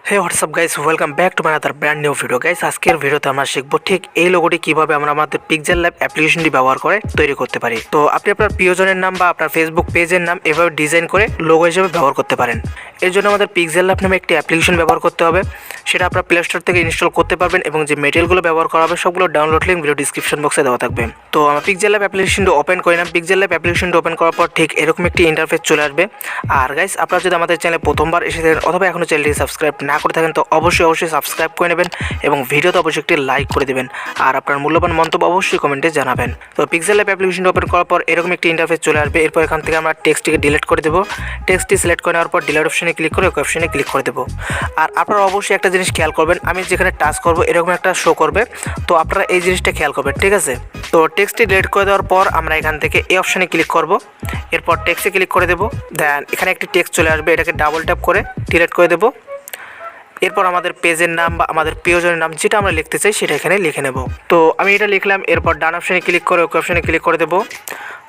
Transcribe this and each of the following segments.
Hey what's up guys, welcome back to my other brand new video guys. আজকের ভিডিওতে আমরা শিখবো ঠিক এই লোগোটি কিভাবে আমরা আমাদের পিক্সেল ল্যাব অ্যাপ্লিকেশনটি ব্যবহার করে তৈরি করতে পারি। তো আপনি আপনার প্রিয়জনের নাম বা আপনার ফেসবুক পেজের নাম এভাবে ডিজাইন করে লোগো হিসেবে ব্যবহার করতে পারেন। এর জন্য আমাদের পিক্সেল ল্যাব নামে একটি অ্যাপ্লিকেশন ব্যবহার করতে হবে। সেটা আপনার প্লে স্টোর থেকে ইনস্টল করতে পারবেন এবং যে মেটেরিয়ালগুলো ব্যবহার করা হবে সবগুলো ডাউনলোড লিঙ্ক ভিডিও ডিসক্রিপশন বক্সে দেওয়া থাকবে। তো আমরা পিক্সেল ল্যাব অ্যাপ্লিকেশনটি ওপেন করি না। পিক্সেল ল্যাব অ্যাপ্লিকেশনটি ওপেন করার পর ঠিক এরকম একটি ইন্টারফেস চলে আসবে। আর গাইস, আপনারা যদি আমাদের চ্যানেলে প্রথমবার এসে থাকেন অথবা এখনও চ্যানেলটি সাবস্ক্রাইব না করে থাকেন তো অবশ্যই সাবস্ক্রাইব করে নেবেন এবং ভিডিওতে অবশ্যই একটি লাইক করে দেবেন। আর আপনার মূল্যবান মন্তব্য অবশ্যই কমেন্টে জানাবেন। তো পিক্সেল ল্যাব অ্যাপ্লিকেশনটি ওপেন করার পর এরকম একটি ইন্টারফেস চলে আসবে। এরপর এখান থেকে আমরা টেক্সটটিকে ডিলিট করে দেবো। টেক্সটটি সিলেক্ট করে নেওয়ার পর ডিলিট অপশনে ক্লিক করে ওকে অপশনে ক্লিক করে দেবো। আর আপনারা অবশ্যই একটা জিনিস খেয়াল করবেন, আমি যেখানে টাচ করব এরকম একটা শো করবে, তো আপনারা এই জিনিসটা খেয়াল করবেন, ঠিক আছে? তো টেক্সটটি ডিলিট করে দেওয়ার পর আমরা এখান থেকে এই অপশনে ক্লিক করব। এরপর টেক্সটে ক্লিক করে দেবো। দেন এখানে একটি টেক্সট চলে আসবে, এটাকে ডাবল ট্যাপ করে ডিলিট করে দেবো। এরপর আমাদের পেজের নাম বা আমাদের প্রিয়জনের নাম যেটা আমরা লিখতে চাই সেটা এখানে লিখে নেব। তো আমি এটা লিখলাম। এরপর ডান অপশনে ক্লিক করে ওকে অপশনে ক্লিক করে দেবো।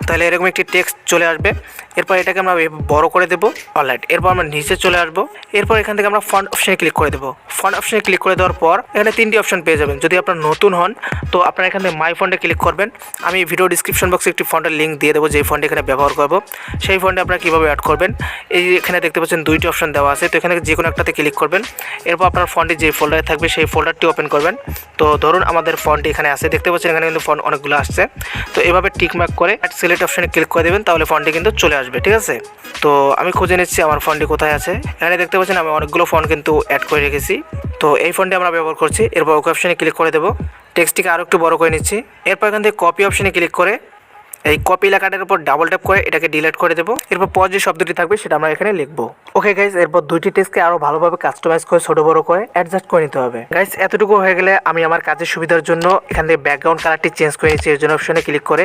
তাহলে এরকম একটি টেক্সট চলে আসবে। এরপর এটাকে আমরা বড় করে দেবো। অলরাইট, এরপর আমরা নিচে চলে আসবো। এরপর এখান থেকে আমরা ফন্ট অপশনে ক্লিক করে দেবো। ফন্ট অপশনে ক্লিক করে দেওয়ার পর এখানে তিনটি অপশন পেয়ে যাবেন। যদি আপনার নতুন হন তো আপনারা এখান থেকে মাই ফন্টে ক্লিক করবেন। আমি ভিডিও ডিসক্রিপশন বক্সে একটি ফন্টের লিঙ্ক দিয়ে দেবো, যেই ফন্ট এখানে ব্যবহার করবো। সেই ফন্টে আপনারা কীভাবে অ্যাড করবেন, এই এখানে দেখতে পাচ্ছেন দুইটি অপশন দেওয়া আছে। তো এখানে যে কোনো একটাতে ক্লিক করবেন। এরপর আপনার ফন্টে যে ফোল্ডারে থাকবে সেই ফোল্ডারটি ওপেন করবেন। তো ধরুন আমাদের ফন্ট এখানে আছে, দেখতে পাচ্ছেন এখানে কিন্তু ফন্ট অনেকগুলো আসছে। তো এভাবে টিকমার্ক করে সিলেক্ট অপশনে ক্লিক করে দেবেন, তাহলে ফন্টটি কিন্তু চলে আসবে, ঠিক আছে? তো আমি খুঁজে নিচ্ছি আমার ফন্টটি কোথায় আছে। এখানে দেখতে পাচ্ছেন আমি অনেকগুলো ফন্ট কিন্তু অ্যাড করে রেখেছি। তো এই ফন্টটি আমরা ব্যবহার করছি। এরপর ওকে অপশনে ক্লিক করে দেবো। টেক্সটটিকে আরও একটু বড় করে নিচ্ছি। এরপর এখান থেকে কপি অপশনে ক্লিক করে এই কপি লেখাটার উপর ডাবল ট্যাপ করে এটাকে ডিলিট করে দেবো। এরপর পর যে শব্দটি থাকবে সেটা আমরা এখানে লিখবো। ওকে গাইস, এরপর দুইটি টেক্সটকে আরও ভালোভাবে কাস্টমাইজ করে ছোটো বড়ো করে অ্যাডজাস্ট করে নিতে হবে। গাইস, এতটুকু হয়ে গেলে আমি আমার কাজের সুবিধার জন্য এখান থেকে ব্যাকগ্রাউন্ড কালারটি চেঞ্জ করে নিচ্ছি। এর জন্য অপশনে ক্লিক করে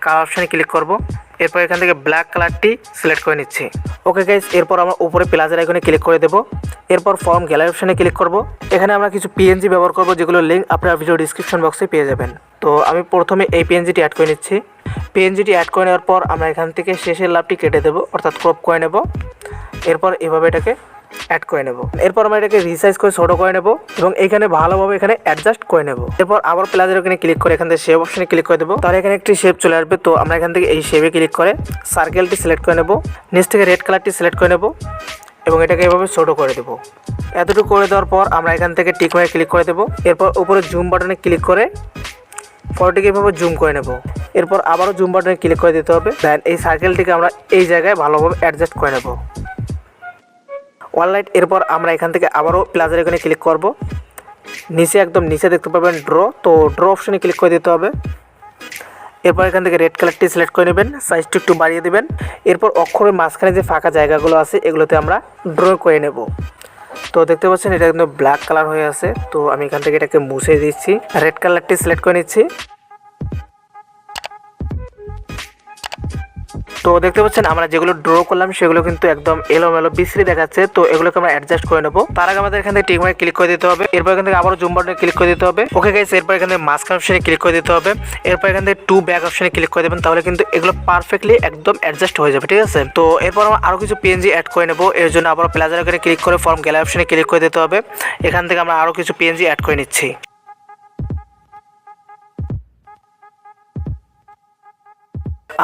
কালার অপশনে ক্লিক করব। এরপর এখান থেকে ব্ল্যাক কালারটি সিলেক্ট করে নিচ্ছি। ওকে গাইস, এরপর আমরা উপরে প্লাসের আইকনে ক্লিক করে দেবো। এরপর ফর্ম গ্যালারি অপশনে ক্লিক করব। এখানে আমরা কিছু পিএনজি ব্যবহার করব, যেগুলো লিঙ্ক আপনার ভিডিও ডিসক্রিপশন বক্সে পেয়ে যাবেন। তো আমি প্রথমে এই পিএনজিটি অ্যাড করে নিচ্ছি। পিএনজিটি অ্যাড করে নেওয়ার পর আমরা এখান থেকে শেষের লাভটি কেটে দেবো, অর্থাৎ ক্রপ করে নেব। এরপর এভাবে এটাকে অ্যাড করে নেব। এরপর আমরা এটাকে রিসাইজ করে ছোটো করে নেব এবং এখানে ভালোভাবে এখানে অ্যাডজাস্ট করে নেব। এরপর আবার প্লাসের ওখানে ক্লিক করে এখান থেকে শেপ অপশনে ক্লিক করে দেবো। তাহলে এখানে একটি শেপ চলে আসবে। তো আমরা এখান থেকে এই শেপে ক্লিক করে সার্কেলটি সিলেক্ট করে নেব। নিচ থেকে রেড কালারটি সিলেক্ট করে নেব এবং এটাকে এভাবে ছোটো করে দেবো। এতটুকু করে দেওয়ার পর আমরা এখান থেকে টিক মার্কে ক্লিক করে দেবো। এরপর উপরে জুম বাটনে ক্লিক করে ফটোটিকে এভাবে জুম করে নেব। এরপর আবারও জুম বাটনে ক্লিক করে দিতে হবে। দেন এই সার্কেলটিকে আমরা এই জায়গায় ভালোভাবে অ্যাডজাস্ট করে নেব। অলরাইট, এরপর আমরা এখান থেকে আবারও প্লাসের এখানে ক্লিক করব। নিচে একদম নিচে দেখতে পাবেন ড্র, তো ড্র অপশনে ক্লিক করে দিতে হবে। এরপর এখান থেকে রেড কালারটি সিলেক্ট করে নেবেন, সাইজটি একটু বাড়িয়ে দেবেন। এরপর অক্ষরের মাঝখানে যে ফাঁকা জায়গাগুলো আছে এগুলোতে আমরা ড্র করে নেব। তো দেখতে পাচ্ছেন এটা কিন্তু ব্ল্যাক কালার হয়ে আছে। তো আমি এখান থেকে এটাকে মুছে দিচ্ছি, রেড কালারটি সিলেক্ট করে নিচ্ছি। তো দেখতে পাচ্ছেন আমরা যেগুলো ড্র করলাম সেগুলো কিন্তু একদম এলোমেলো বিশ্রী দেখাচ্ছে। তো এগুলোকে আমরা অ্যাডজাস্ট করে নেবো। তার আগে আমাদের এখান থেকে টিক মার্কে ক্লিক করে দিতে হবে। এরপর এখান থেকে আবারও জুম বাটনে ক্লিক করে দিতে হবে। ওকে গাইস, এরপর এখান থেকে মাস্ক অপশনে ক্লিক করে দিতে হবে। এরপর এখান থেকে টু ব্যাক অপশনে ক্লিক করে দেবেন, তাহলে কিন্তু এগুলো পারফেক্টলি একদম অ্যাডজাস্ট হয়ে যাবে, ঠিক আছে? তো এরপর আমরা আরও কিছু পিএনজি অ্যাড করে নেবো। এর জন্য আবার প্লাসের ওখানে ক্লিক করে ফর্ম গ্যালারি অপশনে ক্লিক করে দিতে হবে। এখান থেকে আমরা আরও কিছু পিএনজি অ্যাড করে নিচ্ছি।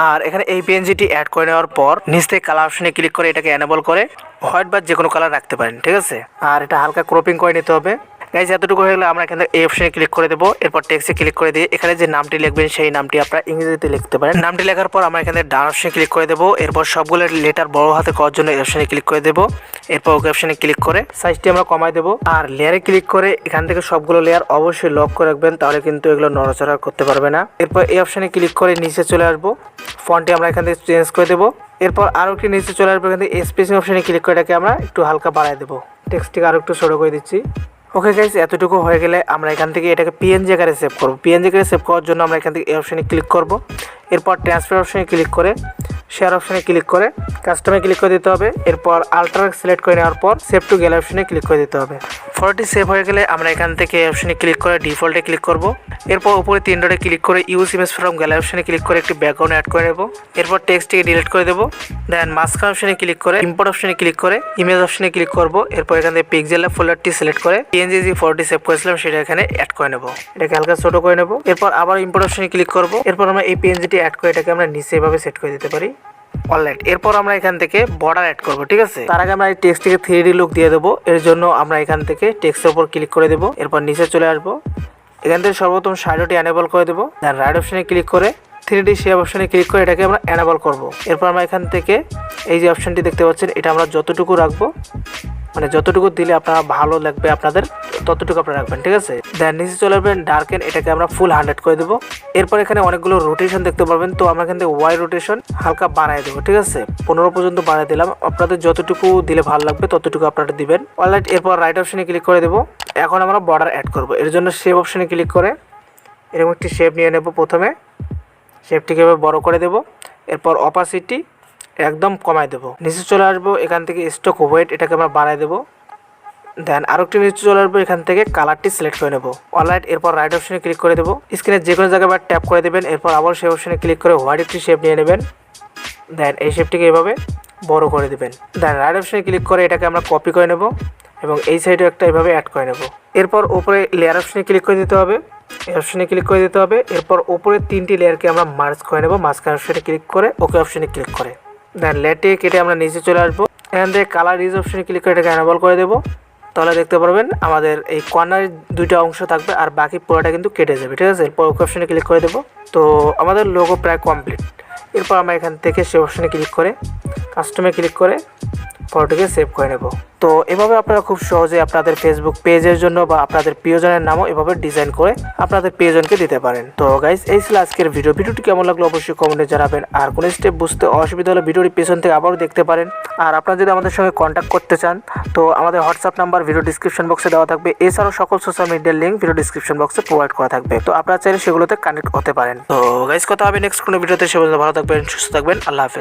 আর এখানে এই পিএনজিটি অ্যাড করে নেওয়ার পর নিচ থেকে কালার অপশনে ক্লিক করে এটাকে এনেবল করে হোয়াইট বা যে কোনো কালার রাখতে পারেন, ঠিক আছে? আর এটা হালকা ক্রপিং করে নিতে হবে। গাইজ, এতটুকু হয়ে গেলে আমরা এখান থেকে এই অপশনে ক্লিক করে দেবো। এরপর টেক্সটে ক্লিক করে দিয়ে এখানে যে নামটি লিখবেন সেই নামটি আপনারা ইংরেজিতে লিখতে পারেন। নামটি লেখার পর আমরা এখানে ডান অপশনে ক্লিক করে দেবো। এরপর সবগুলো লেটার বড় হাতে করার জন্য এই অপশনে ক্লিক করে দেবো। এরপর ওকে অপশনে ক্লিক করে সাইজটি আমরা কমাই দেবো। আর লেয়ারে ক্লিক করে এখান থেকে সবগুলো লেয়ার অবশ্যই লক করে রাখবেন, তাহলে কিন্তু এগুলো নড়াচড়া করতে পারবে না। এরপর এই অপশনে ক্লিক করে নিচে চলে আসবো। ফন্টটি আমরা এখান থেকে চেঞ্জ করে দেবো। এরপর আরও একটি নিচে চলে আসবো। এখান থেকে স্পেসিং অপশনে ক্লিক করে এটাকে আমরা একটু হালকা বাড়ায় দেবো। টেক্সটটিকে আরও একটু ছোটো করে দিচ্ছি। ওকে গাইস, এতটুকু হয়ে গেলে আমরা এখান থেকে এটাকে পিএনজি আকারে সেভ করব। পিএনজি আকারে সেভ করার জন্য আমরা এখান থেকে এই অপশনে ক্লিক করব। এরপর ট্রান্সফার অপশনে ক্লিক করে শেয়ার অপশনে ক্লিক করে কাস্টমে ক্লিক করে দিতে হবে। এরপর আল্ট্রা সিলেক্ট করে নেওয়ার পর সেভ টু গ্যালারি অপশনে ক্লিক করে দিতে হবে। ফটোটি সেভ হয়ে গেলে আমরা এখান থেকে অপশনে ক্লিক করে ডিফল্টে ক্লিক করব। এরপর উপরে 3 ডটে ক্লিক করে ইউজ ইমেজ ফ্রম গ্যালারি অপশনে ক্লিক করে একটি ব্যাকগ্রাউন্ড অ্যাড করে নেব। এরপর টেক্সটটিকে ডিলিট করে দেব। দেন মাঝখান অপশনে ক্লিক করে ইম্পোর্ট অপশনে ক্লিক করে ইমেজ অপশনে ক্লিক করব। এরপর এখান থেকে পিক্সেলল্যাব ফোল্ডারটি সিলেক্ট করে পিএনজি যে ফটোটি সেভ করেছিলাম সেটা এখানে অ্যাড করে নেব। এটাকে হালকা ছোট করে নেব। এরপর আবার ইম্পোর্ট অপশনে ক্লিক করব। এরপর আমরা এই পিএনজিটি অ্যাড করে এটাকে আমরা নিচে এভাবে সেট করে দিতে পারি। অলরাইট, এরপর আমরা এখান থেকে বর্ডার অ্যাড করব। ঠিক আছে, তার আগে আমরা এই টেক্সটটিকে 3D লুক দিয়ে দেবো। এর জন্য আমরা এখান থেকে টেক্সটের উপর ক্লিক করে দেবো। এরপর নিচে চলে আসবো। এখান থেকে সর্বপ্রথম শ্যাডোটি এনেবল করে দেবো। দেন রাইট অপশনে ক্লিক করে 3D শেপ অপশনে ক্লিক করে এটাকে আমরা এনেবল করব। এরপর আমরা এখান থেকে এই যে অপশনটি দেখতে পাচ্ছেন এটা আমরা যতটুকু রাখবো, মানে যতটুকু দিলে আপনারা ভালো লাগবে আপনাদের ততটুকু আপনারা রাখবেন। ঠিক আছে, দেন নিচে চলে আসবেন ডার্কেন, এটাকে আমরা ফুল 100 করে দেবো। এরপর এখানে অনেকগুলো রোটেশন দেখতে পারবেন, তো আমরা এখান থেকে ওয়াই রোটেশন হালকা বাড়াই দেবো। ঠিক আছে, 15 পর্যন্ত বাড়াই দিলাম। আপনাদের যতটুকু দিলে ভালো লাগবে ততটুকু আপনারা দিবেন। অলরাইট, এরপর রাইট অপশনে ক্লিক করে দেবো। এখন আমরা বর্ডার অ্যাড করব। এর জন্য শেপ অপশনে ক্লিক করে এরকম একটি শেপ নিয়ে নেব। প্রথমে শেপটিকে বড় করে দেব। এরপর অপাসিটি একদম কমাই দেবো। নিচে চলে আসবো, এখান থেকে স্টক ওয়েট এটাকে আমরা বাড়াই দেবো। দেন আরেকটি নিচে চলে আসবো, এখান থেকে কালারটি সিলেক্ট করে নেবো। অলরাইট, এরপর রাইট অপশনে ক্লিক করে দেবো। স্ক্রিনের যে কোনো জায়গায় আবার ট্যাপ করে দেবেন। এরপর আবার সেই অপশনে ক্লিক করে হোয়াইট একটি শেপ নিয়ে নেবেন। দেন এই শেপটিকে এভাবে বড় করে দেবেন। দেন রাইট অপশনে ক্লিক করে এটাকে আমরা কপি করে নেব এবং এই সাইডে একটা এভাবে অ্যাড করে নেব। এরপর উপরে লেয়ার অপশনে ক্লিক করে দিতে হবে। এই অপশনে ক্লিক করে দিতে হবে। এরপর উপরে 3টি লেয়ারকে আমরা মার্জ করে নেব। মাঝখান অপশনে ক্লিক করে ওকে অপশনে ক্লিক করে দেন লেটে কেটে আমরা নিচে চলে আসবো। এখান থেকে কালার রিজ অপশনে ক্লিক করে এটাকে এনেবল করে দেবো। তাহলে দেখতে পারবেন আমাদের এই কর্নারের 2টা অংশ থাকবে আর বাকি পুরোটা কিন্তু কেটে যাবে। ঠিক আছে, এরপর ওকে অপশনে ক্লিক করে দেবো। তো আমাদের লোগো প্রায় কমপ্লিট। এরপর আমরা এখান থেকে সে অপশনে ক্লিক করে কাস্টমে ক্লিক করে ফটোটিকে সেভ করে নেব। তো এভাবে আপনারা খুব সহজে আপনাদের ফেসবুক পেজের জন্য বা আপনাদের প্রিয়জনের নামও এভাবে ডিজাইন করে আপনাদের প্রিয়জনকে দিতে পারেন। তো গাইস, এই ছিল আজকের ভিডিওটি কেমন লাগলো অবশ্যই কমেন্টে জানাবেন। আর কোনো স্টেপ বুঝতে অসুবিধা হলে ভিডিওটি পেছন থেকে আবারও দেখতে পারেন। আর আপনারা যদি আমাদের সঙ্গে কন্ট্যাক্ট করতে চান তো আমাদের হোয়াটসঅ্যাপ নাম্বার ভিডিও ডিসক্রিপশন বক্সে দেওয়া থাকবে। এছাড়াও সকল সোশ্যাল মিডিয়ার লিঙ্ক ভিডিও ডিসক্রিপশন বক্সে প্রোভাইড করা থাকবে। তো আপনারা চাইলে সেগুলোতে কানেক্ট হতে পারেন। তো গাইস, কথা হবে নেক্সট কোনো ভিডিওতে। সে পর্যন্ত ভালো থাকবেন, সুস্থ থাকবেন। আল্লাহ হাফেজ।